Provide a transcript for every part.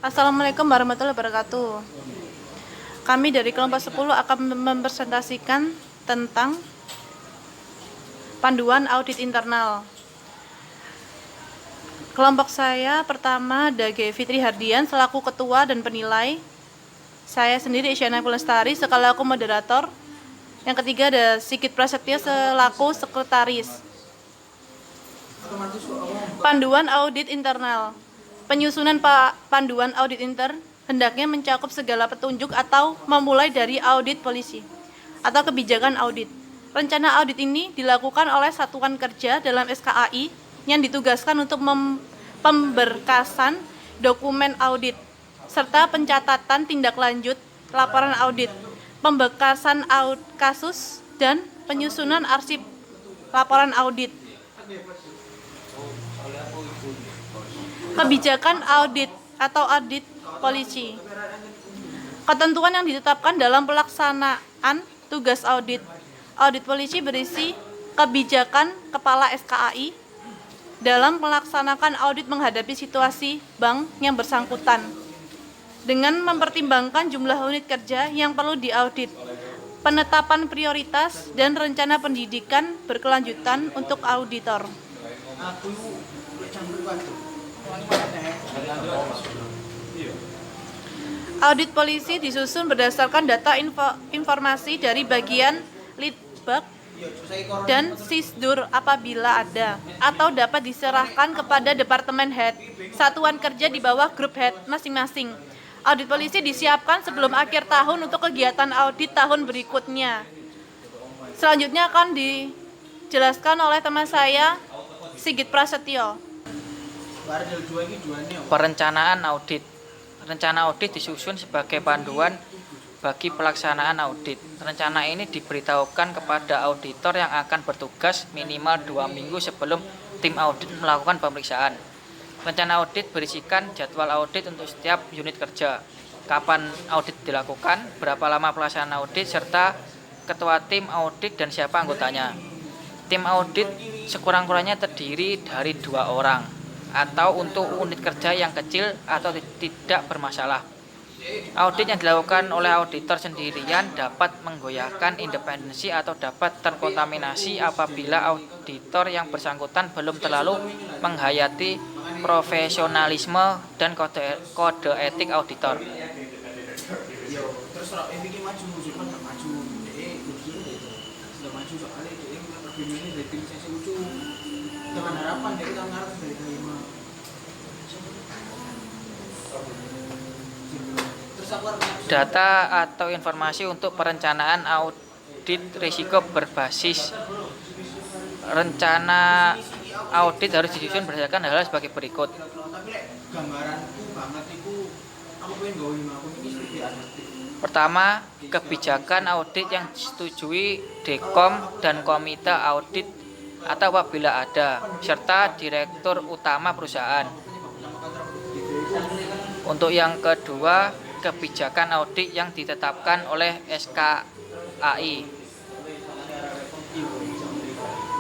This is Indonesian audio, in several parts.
Assalamualaikum warahmatullahi wabarakatuh. Kami dari kelompok 10 akan mempresentasikan tentang panduan audit internal. Kelompok saya pertama DG Fitri Hardian selaku ketua dan penilai. Saya sendiri Isyana Kulestari selaku moderator. Yang ketiga ada Sigit Prasetyo selaku sekretaris. Panduan audit internal. Penyusunan panduan audit intern hendaknya mencakup segala petunjuk atau memulai dari audit polisi atau kebijakan audit. Rencana audit ini dilakukan oleh satuan kerja dalam SKAI yang ditugaskan untuk pemberkasan dokumen audit serta pencatatan tindak lanjut laporan audit, pembekasan kasus, dan penyusunan arsip laporan audit. Kebijakan audit atau audit polisi. Ketentuan yang ditetapkan dalam pelaksanaan tugas audit. Audit polisi berisi kebijakan kepala SKAI dalam melaksanakan audit menghadapi situasi bank yang bersangkutan dengan mempertimbangkan jumlah unit kerja yang perlu diaudit, penetapan prioritas dan rencana pendidikan berkelanjutan untuk auditor. Audit polisi disusun berdasarkan data informasi dari bagian Litbag dan Sisdur apabila ada atau dapat diserahkan kepada departemen head, satuan kerja di bawah grup head masing-masing. Audit polisi disiapkan sebelum akhir tahun untuk kegiatan audit tahun berikutnya. Selanjutnya akan dijelaskan oleh teman saya Sigit Prasetyo. Perencanaan audit. Rencana audit disusun sebagai panduan bagi pelaksanaan audit. Rencana ini diberitahukan kepada auditor yang akan bertugas minimal 2 minggu sebelum tim audit melakukan pemeriksaan. Rencana audit berisikan jadwal audit untuk setiap unit kerja, kapan audit dilakukan, berapa lama pelaksanaan audit, serta ketua tim audit dan siapa anggotanya. Tim audit sekurang-kurangnya terdiri dari 2 orang, atau untuk unit kerja yang kecil atau tidak bermasalah. Audit yang dilakukan oleh auditor sendirian dapat menggoyahkan independensi atau dapat terkontaminasi apabila auditor yang bersangkutan belum terlalu menghayati profesionalisme dan kode etik auditor. Data atau informasi untuk perencanaan audit risiko berbasis. Rencana audit harus disusun berdasarkan hal sebagai berikut. Pertama, kebijakan audit yang disetujui Dekom dan komite audit atau apabila ada, serta direktur utama perusahaan. Untuk yang kedua, kebijakan audit yang ditetapkan oleh SKAI.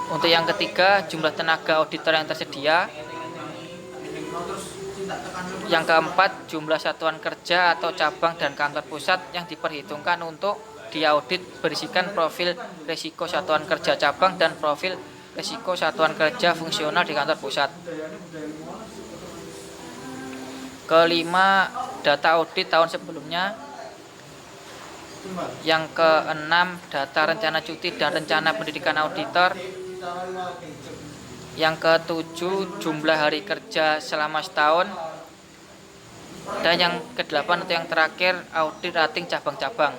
Untuk yang ketiga, jumlah tenaga auditor yang tersedia. Yang keempat, jumlah satuan kerja atau cabang dan kantor pusat yang diperhitungkan untuk diaudit berisikan profil risiko satuan kerja cabang dan profil risiko satuan kerja fungsional di kantor pusat. Kelima, data audit tahun sebelumnya. Yang keenam, data rencana cuti dan rencana pendidikan auditor. Yang ketujuh, jumlah hari kerja selama setahun. Dan yang kedelapan atau yang terakhir, audit rating cabang-cabang.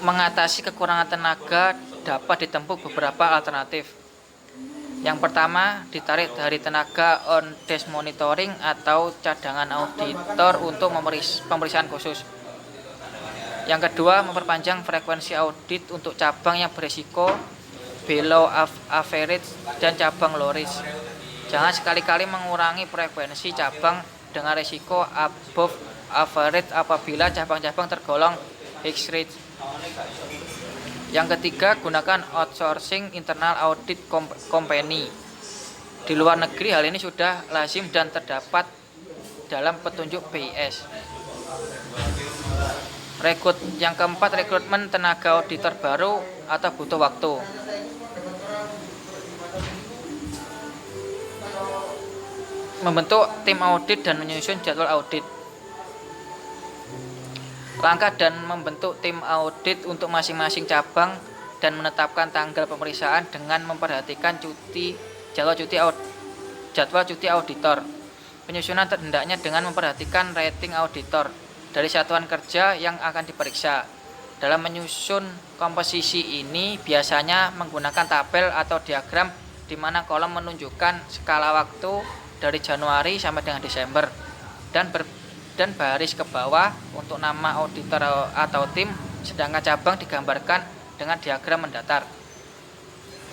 Mengatasi kekurangan tenaga dapat ditempuh beberapa alternatif. Yang pertama, ditarik dari tenaga on desk monitoring atau cadangan auditor untuk pemeriksaan khusus. Yang kedua, memperpanjang frekuensi audit untuk cabang yang berisiko below average dan cabang low risk. Jangan sekali-kali mengurangi frekuensi cabang dengan risiko above average apabila cabang-cabang tergolong X-Rate. Yang ketiga, gunakan outsourcing internal audit company. Di luar negeri hal ini sudah lazim dan terdapat dalam petunjuk BIS. Yang keempat, rekrutmen tenaga auditor baru atau butuh waktu. Membentuk tim audit dan menyusun jadwal audit. Langkah dan membentuk tim audit untuk masing-masing cabang dan menetapkan tanggal pemeriksaan dengan memperhatikan jadwal cuti auditor. Penyusunan hendaknya dengan memperhatikan rating auditor dari satuan kerja yang akan diperiksa. Dalam menyusun komposisi ini biasanya menggunakan tabel atau diagram di mana kolom menunjukkan skala waktu dari Januari sampai dengan Desember dan baris ke bawah untuk nama auditor atau tim, sedangkan cabang digambarkan dengan diagram mendatar.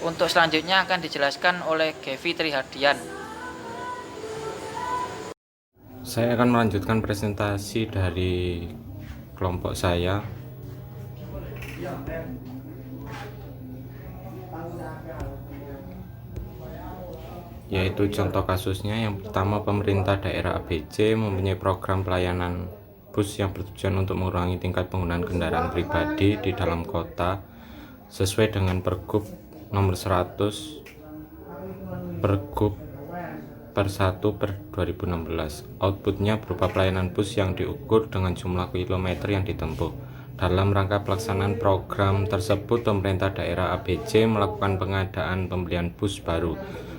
Untuk selanjutnya akan dijelaskan oleh Gevi Trihardian. Saya akan melanjutkan presentasi dari kelompok saya. Yaitu contoh kasusnya, yang pertama, pemerintah daerah ABC mempunyai program pelayanan bus yang bertujuan untuk mengurangi tingkat penggunaan kendaraan pribadi di dalam kota sesuai dengan Pergub nomor 100 Pergub per 1 per 2016. Outputnya berupa pelayanan bus yang diukur dengan jumlah kilometer yang ditempuh. Dalam rangka pelaksanaan program tersebut, pemerintah daerah ABC melakukan pengadaan pembelian bus baru.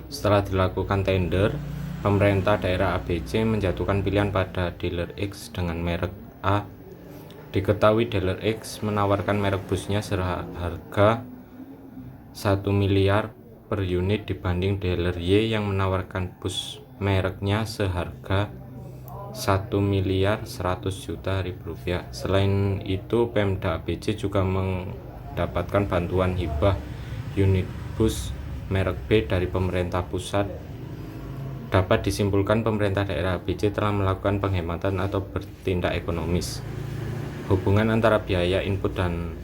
Setelah dilakukan tender, pemerintah daerah ABC menjatuhkan pilihan pada dealer X dengan merek A. Diketahui dealer X menawarkan merek busnya seharga 1 miliar per unit dibanding dealer Y yang menawarkan bus mereknya seharga 1 miliar 100 juta rupiah. Selain itu, Pemda ABC juga mendapatkan bantuan hibah unit bus merek B dari pemerintah pusat. Dapat disimpulkan pemerintah daerah ABC telah melakukan penghematan atau bertindak ekonomis. Hubungan antara biaya input dan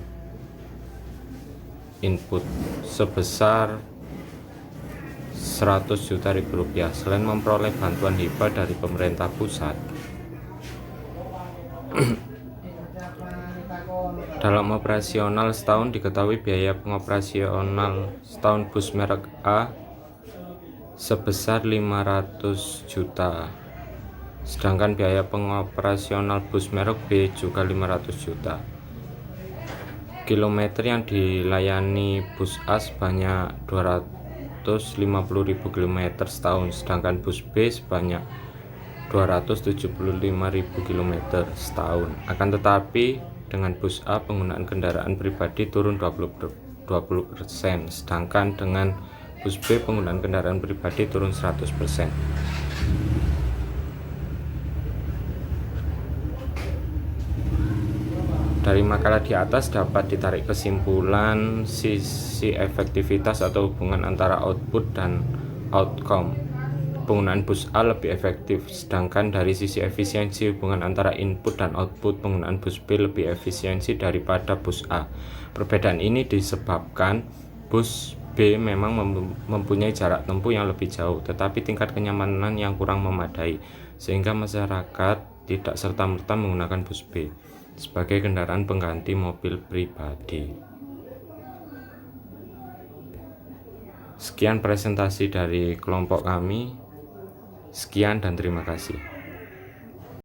input sebesar 100 juta rupiah. Selain memperoleh bantuan hibah dari pemerintah pusat, dalam operasional setahun diketahui biaya pengoperasional setahun bus merek A sebesar 500 juta. Sedangkan biaya pengoperasional bus merek B juga 500 juta. Kilometer yang dilayani bus A sebanyak 250.000 km setahun, sedangkan bus B sebanyak 275.000 km setahun. Akan tetapi dengan bus A penggunaan kendaraan pribadi turun 20%, sedangkan dengan bus B penggunaan kendaraan pribadi turun 100%. Dari makalah di atas dapat ditarik kesimpulan sisi efektivitas atau hubungan antara output dan outcome. Penggunaan bus A lebih efektif, sedangkan dari sisi efisiensi hubungan antara input dan output penggunaan bus B lebih efisiensi daripada bus A. Perbedaan ini disebabkan bus B memang mempunyai jarak tempuh yang lebih jauh, tetapi tingkat kenyamanan yang kurang memadai, sehingga masyarakat tidak serta-merta menggunakan bus B sebagai kendaraan pengganti mobil pribadi. Sekian presentasi dari kelompok kami. Sekian dan terima kasih.